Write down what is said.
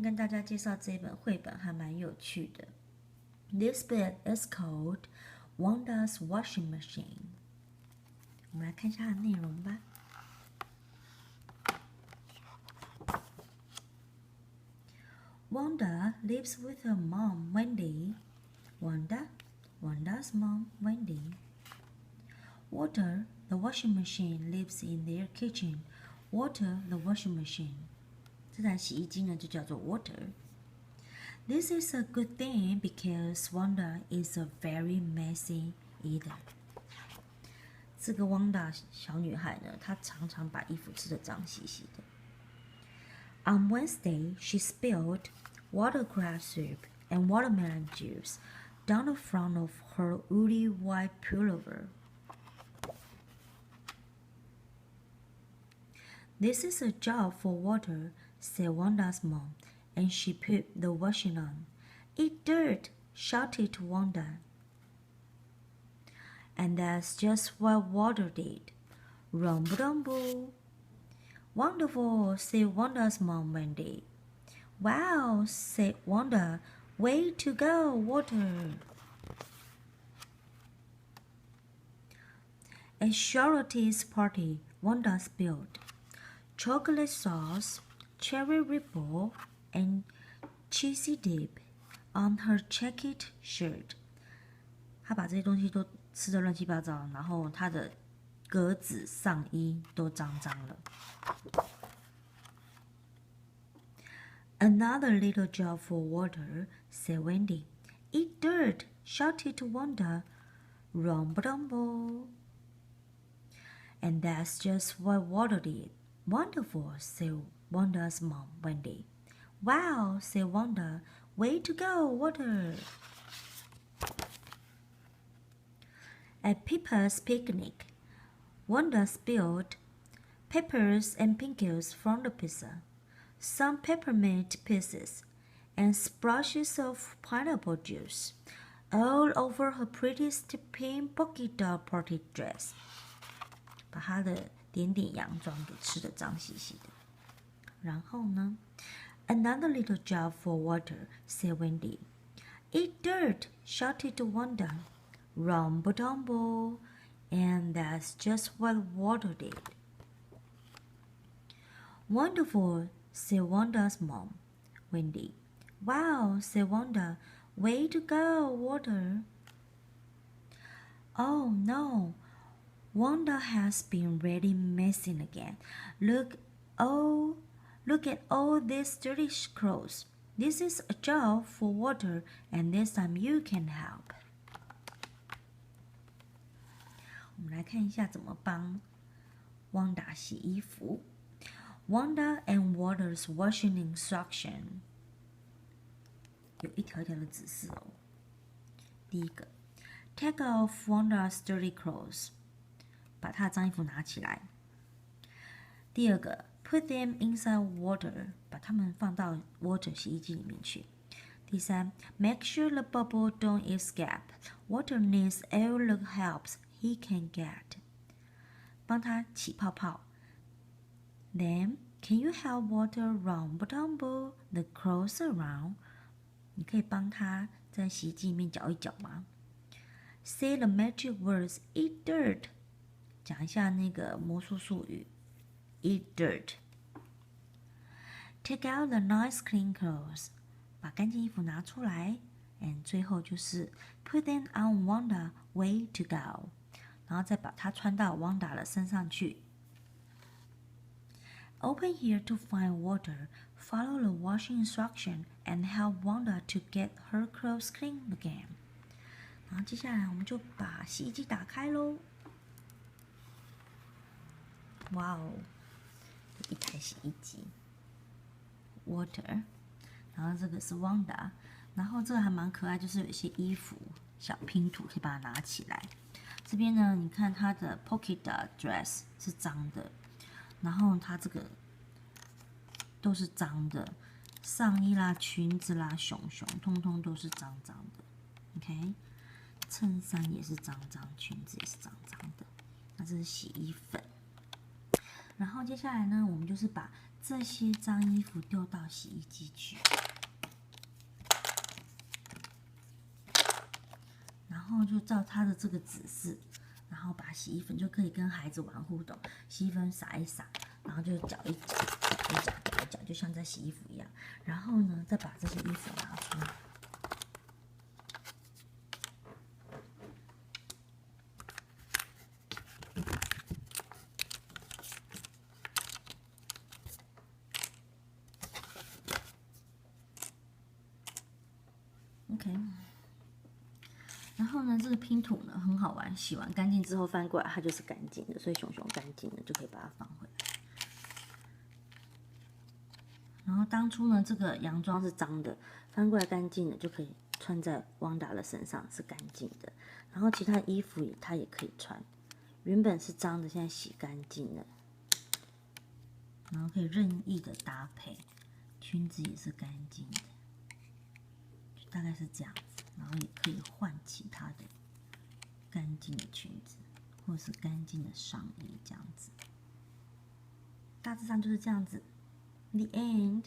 跟大家介绍这本绘本还蛮有趣的。This book is called Wanda's Washing Machine。我们来看一下它的内容吧。Wanda lives with her mom, Wendy. Wanda's mom, Wendy. Water, the washing machine, lives in their kitchen. Water, the washing machine. 这台洗衣机呢就叫做 Water. This is a good thing because Wanda is a very messy eater. 这个 Wanda 小女孩呢，她常常把衣服吃得脏兮兮的。On Wednesday, she spilled watercress soup and watermelon juice down the front of her woolly white pullover. This is a job for Water, said Wanda's mom, and she put the washing on. Eat dirt, shouted Wanda. And that's just what Water did. Rumble-dumble. Wonderful, said Wanda's mom Wendy. Wow, said Wanda. Way to go, Water. At Charlotte's party, Wanda spilled chocolate sauce, cherry ripple, and cheesy dip on her checkered shirt. 她把这些东西都吃得乱七八糟，然后她的格子上衣都脏脏了。Another little job for Water, said Wendy. Eat dirt, shouted Wanda. Rumble-dumble. And that's just what Water did. Wonderful, said Wanda's mom, Wendy. Wow, said Wanda. Way to go, Water. At Pippa's picnic, Wanda spilled peppers and pickles from the pizza, some peppermint pieces, and splashes of pineapple juice all over her prettiest pink polka dot party dress. 把她的点点洋装给吃得脏兮兮的。然后呢 ，Another little job for Water, said Wendy. Eat dirt, shouted Wanda. Rumble-dumble, and that's just what Water did. Wonderful, said Wanda's mom, Wendy. Wow, said Wanda. Way to go, Water. Oh no, Wanda has been really messing again. Look at all these dirty clothes. This is a job for Water, and this time you can help. 我们来看一下怎么帮 Wanda 洗衣服。Wanda and Water's washing instruction 有一条条的指示哦。第一个 ，Take off Wanda's dirty clothes， 把她的脏衣服拿起来。第二个 ，Put them inside water， 把它们放到 water 洗衣机里面去。第三 ，Make sure the bubble don't escape. Water needs all the help he can get. 帮他起泡泡。Then, can you help Water rumble-dumble the clothes around? 你可以帮他在洗衣机里面搅一搅吗 ？Say the magic words. Eat dirt. 讲一下那个魔术术语。Eat dirt. Take out the nice clean clothes. 把干净衣服拿出来。And 最后就是 Put them on Wanda. Way to go. 然后再把它穿到 Wanda 的身上去。Open here to find Water. Follow the washing instruction and help Wanda to get her clothes clean again. 然后接下来我们就把洗衣机打开咯。哇哦，一台洗衣机 ，Water， 然后这个是 Wanda， 然后这个还蛮可爱，就是有一些衣服小拼图，可以把它拿起来。这边呢，你看它的 polka dot dress 是脏的，然后它这个都是脏的，上衣啦、裙子啦、熊熊，通通都是脏脏的。OK， 衬衫也是脏脏，裙子也是脏脏的。那这是洗衣粉。然后接下来呢，我们就是把这些脏衣服丢到洗衣机去，然后就照他的这个指示，然后把洗衣粉就可以跟孩子玩互动，洗衣粉撒一撒，然后就搅一搅，搅一搅，搅一搅，就像在洗衣服一样。然后呢，再把这些衣服拿出来。OK， 然后呢，这个拼图呢很好玩，洗完干净之后翻过来，它就是干净的，所以熊熊干净的就可以把它放回来。然后当初呢，这个洋装是脏的，翻过来干净的就可以穿在Wanda的身上，是干净的。然后其他衣服它也可以穿，原本是脏的，现在洗干净了，然后可以任意的搭配，裙子也是干净的。大概是这样子，然后也可以换其他的干净的裙子，或是干净的上衣，这样子。大致上就是这样子。The end.